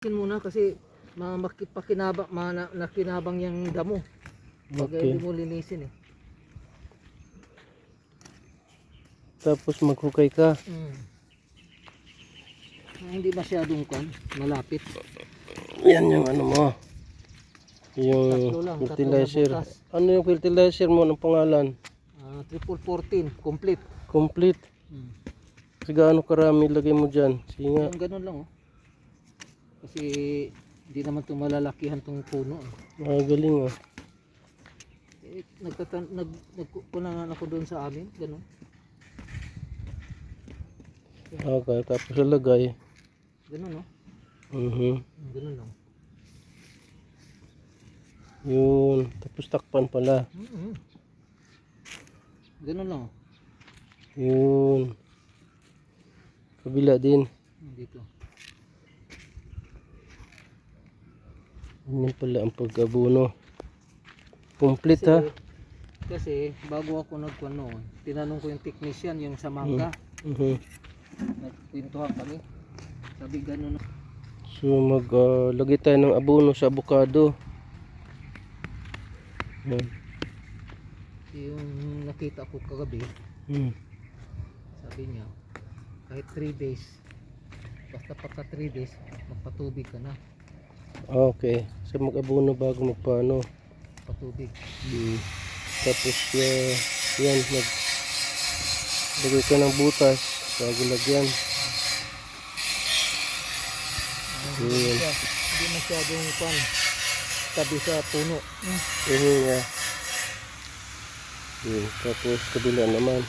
Muna kasi pakinabang nakinabang yung damo pag Okay. hindi mo linisin eh. Tapos maghukay ka. Hindi masyadong malapit. Yan yung ano mo. Yung Tatlo na fertilizer. butas. Ano yung fertilizer mo? Anong pangalan? Triple 14 complete. Complete. Gaano karami lagay mo dyan? Sige nga. Yung ganun lang oh. Kasi hindi naman ito malalakihan tong puno eh. Galing ah. Nagkukulangan ako doon sa amin, ganun. Okay, tapos ilagay. Ganun no? Ganun lang. Yun. Tapos takpan pala. Ganun lang oh. Yun. Kabila din. Dito. Yan pala ang pag-abono. Complete ha. Kasi bago ako nagkuano, tinanong ko yung technician yung sa mangga. Nagpintuhan kami. Sabi ganun. So maglagay tayo ng abono sa avocado. Yan. Yung nakita ko kagabi, sabi niya kahit 3 days, basta pagka 3 days magpatubig ka na. Okay. So mag-abono bago magpaano. Patubig. Tapos yan, maglagay ka ng butas bago lagyan. Hindi masyadong tabi sa puno. Yeah. Tapos kabila naman.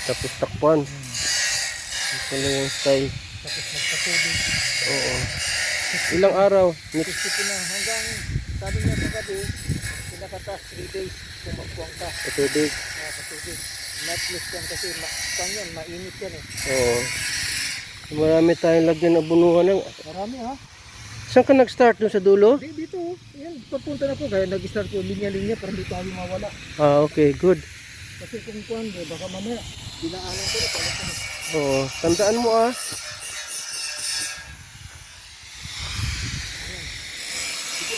Tapos takpan. Ito na yung style. Tapos magpatubig. Oo. Ilang araw? Gusto ko na hanggang sabi niya kagabi, pinakataas 3 days kung magpuang ka. Patubig. Patubig. Not less yan kasi yan, mainit yan eh. Oo. Marami tayong lagyan na bunuhan. Marami ha? Saan ka nag-start dun sa dulo? Dito, yan, papunta na po. Kaya nag-start ko linya-linya para hindi tayo mawala. Okay, good. Kasi kung kuhan, baka mamaya, dinaanan ko na pala ko. Oo, tandaan mo ah.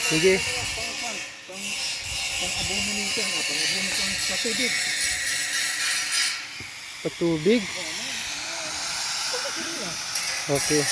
Sige. Pang-abono nito, pang-abono kang patubig. Patubig? Okay.